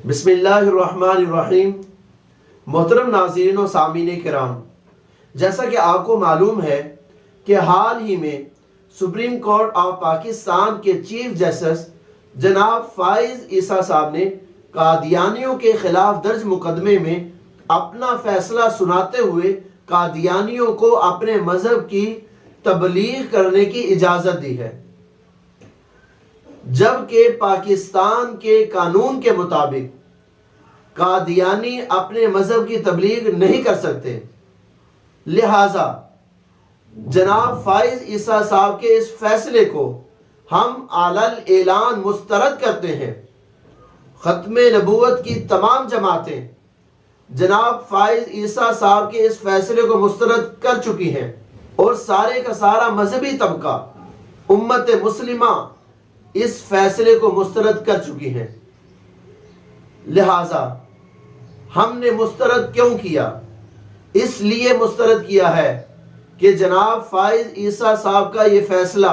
بسم اللہ الرحمن الرحیم۔ محترم ناظرین و سامعین کرام، جیسا کہ آپ کو معلوم ہے کہ حال ہی میں سپریم کورٹ آف پاکستان کے چیف جسٹس جناب فائز عیسیٰ صاحب نے قادیانیوں کے خلاف درج مقدمے میں اپنا فیصلہ سناتے ہوئے قادیانیوں کو اپنے مذہب کی تبلیغ کرنے کی اجازت دی ہے، جبکہ پاکستان کے قانون کے مطابق قادیانی اپنے مذہب کی تبلیغ نہیں کر سکتے۔ لہٰذا جناب فائز عیسیٰ صاحب کے اس فیصلے کو ہم علل اعلان مسترد کرتے ہیں۔ ختم نبوت کی تمام جماعتیں جناب فائز عیسیٰ صاحب کے اس فیصلے کو مسترد کر چکی ہیں، اور سارے کا سارا مذہبی طبقہ امت مسلمہ اس فیصلے کو مسترد کر چکی ہیں۔ لہٰذا ہم نے مسترد کیوں کیا؟ اس لیے مسترد کیا ہے کہ جناب فائز عیسیٰ صاحب کا یہ فیصلہ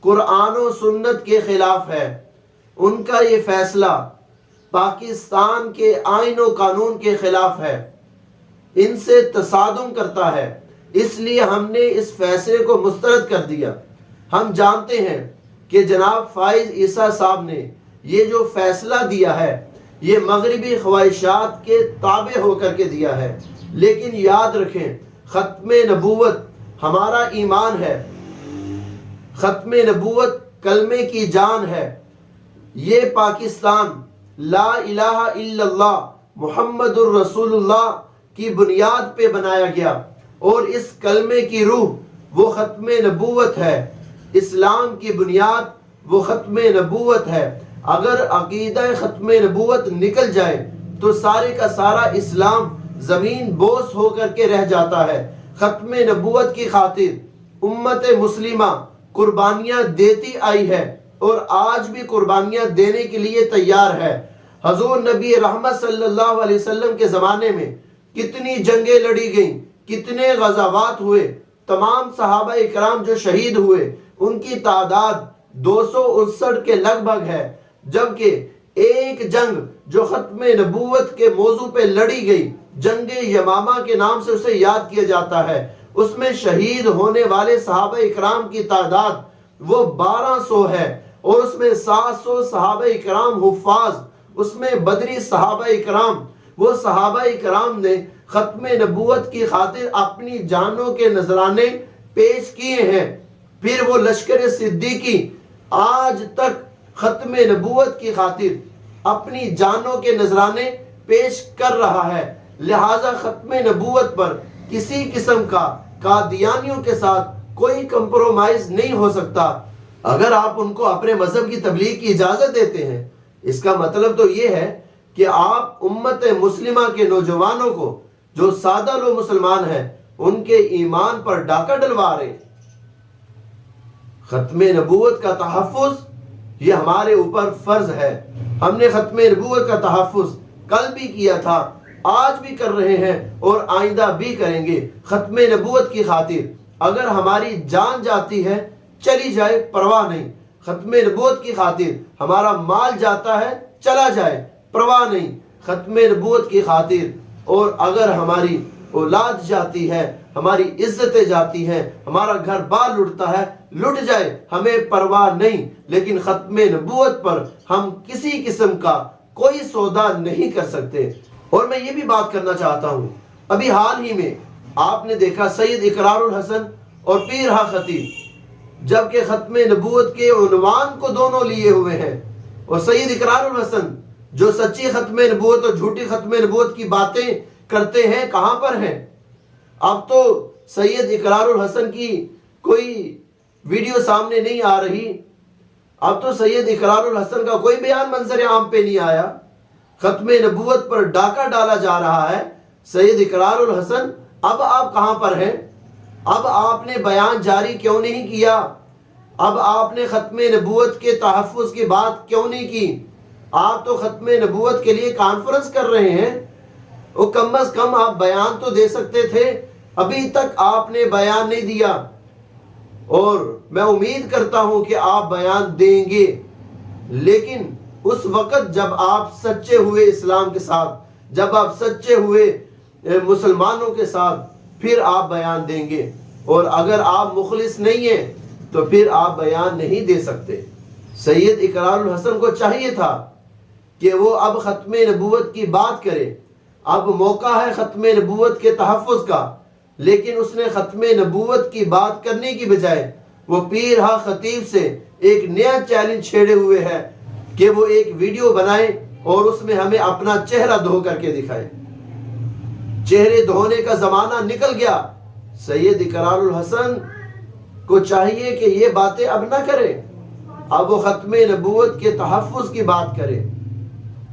قرآن و سنت کے خلاف ہے۔ ان کا یہ فیصلہ پاکستان کے آئین و قانون کے خلاف ہے، ان سے تصادم کرتا ہے، اس لیے ہم نے اس فیصلے کو مسترد کر دیا۔ ہم جانتے ہیں کہ جناب فائز عیسیٰ صاحب نے یہ جو فیصلہ دیا ہے یہ مغربی خواہشات کے تابع ہو کر کے دیا ہے، لیکن یاد رکھیں ختم نبوت ہمارا ایمان ہے، ختم نبوت کلمے کی جان ہے۔ یہ پاکستان لا الہ الا اللہ محمد الرسول اللہ کی بنیاد پہ بنایا گیا، اور اس کلمے کی روح وہ ختم نبوت ہے۔ اسلام کی بنیاد وہ ختم نبوت ہے۔ اگر عقیدہ ختم نبوت نکل جائے تو سارے کا سارا اسلام زمین بوس ہو کر کے رہ جاتا ہے۔ ختم نبوت کی خاطر امت مسلمہ قربانیاں دیتی آئی ہے، اور آج بھی قربانیاں دینے کے لیے تیار ہے۔ حضور نبی رحمت صلی اللہ علیہ وسلم کے زمانے میں کتنی جنگیں لڑی گئیں، کتنے غزوات ہوئے، تمام صحابہ اکرام جو شہید ہوئے ان کی تعداد 259 کے لگ بھگ ہے، جبکہ ایک جنگ جو ختم نبوت کے موضوع پہ لڑی گئی، جنگ یمامہ کے نام سے اسے یاد کیا جاتا ہے، اس میں شہید ہونے والے صحابہ اکرام کی تعداد وہ 1200 ہے، اور اس میں 700 صحابہ اکرام حفاظ، اس میں بدری صحابہ اکرام، وہ صحابہ اکرام نے ختم نبوت کی خاطر اپنی جانوں کے نذرانے پیش کیے ہیں۔ پھر وہ لشکر صدیقی آج تک ختم نبوت کی خاطر اپنی جانوں کے نذرانے پیش کر رہا ہے۔ لہٰذا ختم نبوت پر کسی قسم کا قادیانیوں کے ساتھ کوئی کمپرومائز نہیں ہو سکتا۔ اگر آپ ان کو اپنے مذہب کی تبلیغ کی اجازت دیتے ہیں، اس کا مطلب تو یہ ہے کہ آپ امت مسلمہ کے نوجوانوں کو جو سادہ لو مسلمان ہیں ان کے ایمان پر ڈاکہ ڈلوا رہے ہیں۔ ختم نبوت کا تحفظ یہ ہمارے اوپر فرض ہے۔ ہم نے ختم نبوت کا تحفظ کل بھی کیا تھا، آج بھی کر رہے ہیں، اور آئندہ بھی کریں گے ختم نبوت کی خاطر۔ اگر ہماری جان جاتی ہے چلی جائے، پرواہ نہیں۔ ختم نبوت کی خاطر ہمارا مال جاتا ہے چلا جائے، پرواہ نہیں، ختم نبوت کی خاطر۔ اور اگر ہماری اولاد جاتی ہے، ہماری عزتیں جاتی ہیں، ہمارا گھر بار لٹتا ہے، لٹ جائے، ہمیں پرواہ نہیں، لیکن ختم نبوت پر ہم کسی قسم کا کوئی سودا نہیں کر سکتے۔ اور میں یہ بھی بات کرنا چاہتا ہوں، ابھی حال ہی میں آپ نے دیکھا سید اقرار الحسن اور پیرہا خطیب، جبکہ ختم نبوت کے عنوان کو دونوں لیے ہوئے ہیں، اور سید اقرار الحسن جو سچی ختم نبوت اور جھوٹی ختم نبوت کی باتیں کرتے ہیں کہاں پر ہیں؟ اب تو سید اقرار الحسن کی کوئی ویڈیو سامنے نہیں آ رہی، اب تو سید اقرار الحسن کا کوئی بیان منظر عام پہ نہیں آیا۔ ختم نبوت پر ڈاکہ ڈالا جا رہا ہے۔ سید اقرار الحسن اب آپ کہاں پر ہیں؟ اب آپ نے بیان جاری کیوں نہیں کیا؟ اب آپ نے ختم نبوت کے تحفظ کی بات کیوں نہیں کی؟ آپ تو ختم نبوت کے لیے کانفرنس کر رہے ہیں، وہ کم از کم آپ بیان تو دے سکتے تھے، ابھی تک آپ نے بیان نہیں دیا، اور میں امید کرتا ہوں کہ آپ بیان دیں گے، لیکن اس وقت جب آپ سچے ہوئے اسلام کے ساتھ، جب آپ سچے ہوئے مسلمانوں کے ساتھ، پھر آپ بیان دیں گے. اور اگر آپ مخلص نہیں ہیں تو پھر آپ بیان نہیں دے سکتے. سید اقرار الحسن کو چاہیے تھا کہ وہ اب ختم نبوت کی بات کرے. اب موقع ہے ختم نبوت کے تحفظ کا، لیکن اس نے ختم نبوت کی بات کرنے کی بجائے وہ پیر ہا خطیب سے ایک نیا چیلنج چھیڑے ہوئے ہے کہ وہ ایک ویڈیو بنائے اور اس میں ہمیں اپنا چہرہ دھو کر کے دکھائے. چہرے دھونے کا زمانہ نکل گیا. سید اقرار الحسن کو چاہیے کہ یہ باتیں اب نہ کرے، اب وہ ختم نبوت کے تحفظ کی بات کرے.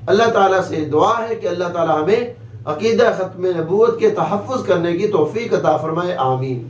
اللہ تعالیٰ سے دعا ہے کہ اللہ تعالیٰ ہمیں عقیدہ ختم نبوت کے تحفظ کرنے کی توفیق عطا فرمائے. آمین.